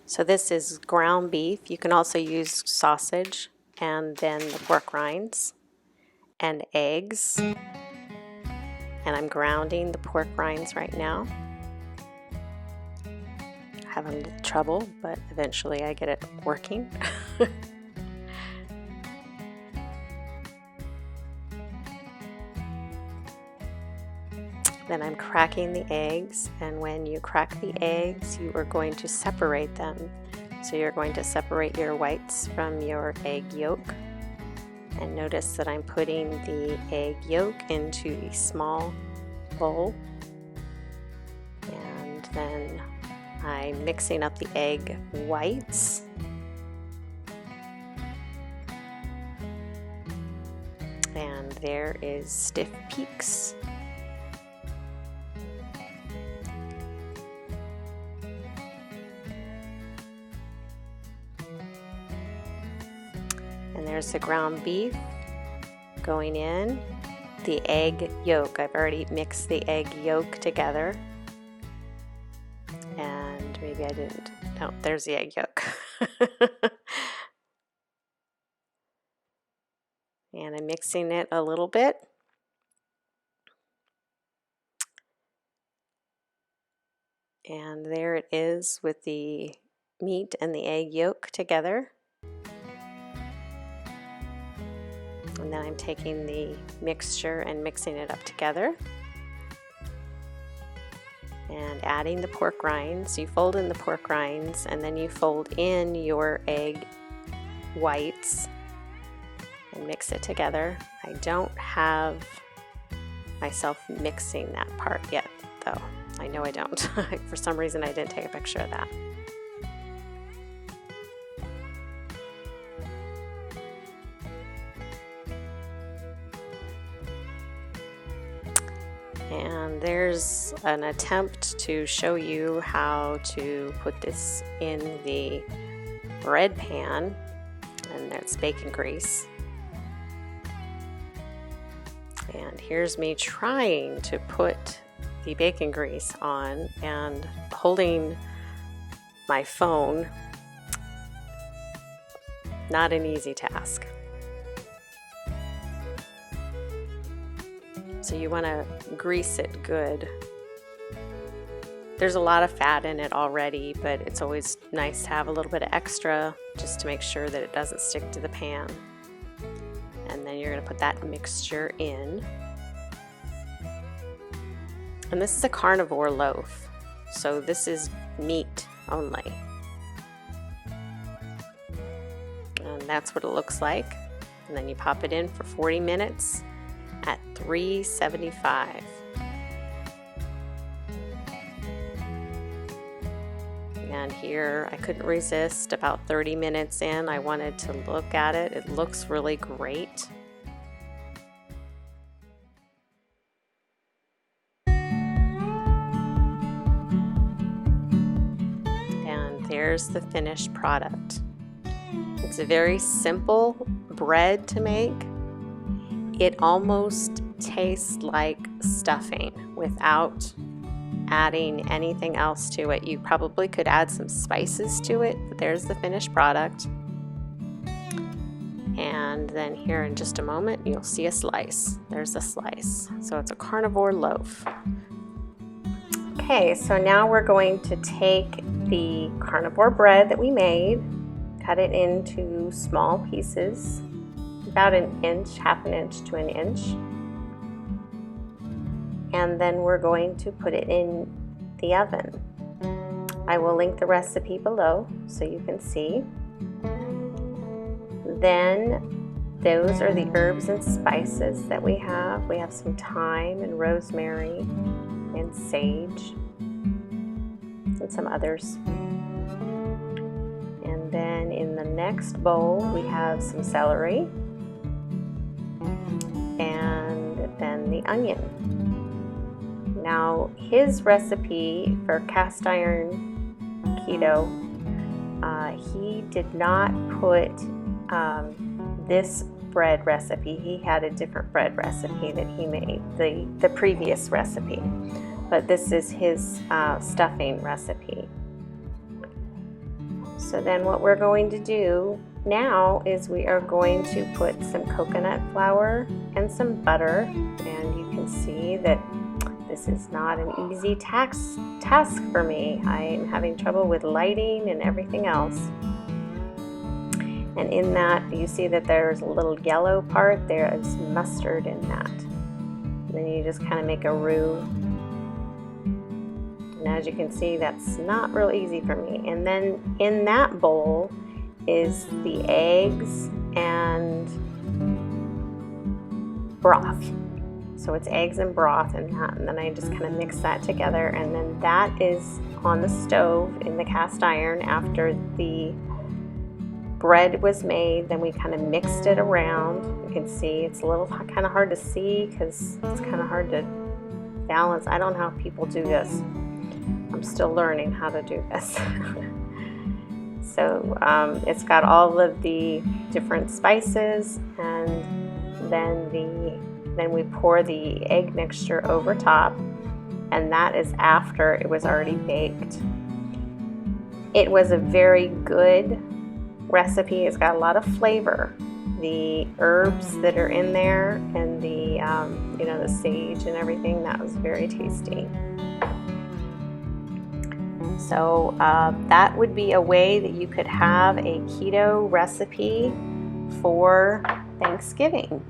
So this is ground beef. You can also use sausage and then the pork rinds and eggs. And I'm grounding the pork rinds right now. Having trouble, but eventually I get it working. Then I'm cracking the eggs, and when you crack the eggs, you are going to separate them. So you're going to separate your whites from your egg yolk. And notice that I'm putting the egg yolk into a small bowl. And then I'm mixing up the egg whites. And there is stiff peaks. And there's the ground beef going in. The egg yolk, I've already mixed the egg yolk together. And maybe I didn't. No, there's the egg yolk. And I'm mixing it a little bit. And there it is with the meat and the egg yolk together. And then I'm taking the mixture and mixing it up together. And adding the pork rinds. You fold in the pork rinds and then you fold in your egg whites and mix it together. I don't have myself mixing that part yet, though. I know I don't. For some reason I didn't take a picture of that. And there's an attempt to show you how to put this in the bread pan, and that's bacon grease. And here's me trying to put the bacon grease on and holding my phone. Not an easy task. So you want to grease it good. There's a lot of fat in it already, but it's always nice to have a little bit of extra just to make sure that it doesn't stick to the pan. And then you're going to put that mixture in. And this is a carnivore loaf, so this is meat only. And that's what it looks like. And then you pop it in for 40 minutes at 375. And here I couldn't resist. About 30 minutes in, I wanted to look at it. It looks really great. And there's the finished product. It's a very simple bread to make. It almost tastes like stuffing without adding anything else to it. You probably could add some spices to it, but there's the finished product. And then here in just a moment, you'll see a slice. There's a slice. So it's a carnivore loaf. Okay, so now we're going to take the carnivore bread that we made, cut it into small pieces, about an inch, half an inch to an inch. And then we're going to put it in the oven. I will link the recipe below so you can see. Then those are the herbs and spices that we have. We have some thyme and rosemary and sage and some others. And then in the next bowl we have some celery and then the onion. Now his recipe for cast iron keto, he did not put this bread recipe. He had a different bread recipe that he made, the previous recipe, but this is his stuffing recipe. So then what we're going to do now is we are going to put some coconut flour and some butter, and you can see that this is not an easy task for me. I am having trouble with lighting and everything else. And in that, you see that there's a little yellow part. There is mustard in that. And then you just kind of make a roux. And as you can see, that's not real easy for me. And then in that bowl is the eggs and broth. So it's eggs and broth and that, and then I just kind of mix that together, and then that is on the stove in the cast iron after the bread was made. Then we kind of mixed it around. You can see it's a little kind of hard to see because it's kind of hard to balance. I don't know how people do this. I'm still learning how to do this. So it's got all of the different spices, and then we pour the egg mixture over top, and that is after it was already baked. It was a very good recipe. It's got a lot of flavor. The herbs that are in there and the the sage and everything, that was very tasty. So that would be a way that you could have a keto recipe for Thanksgiving.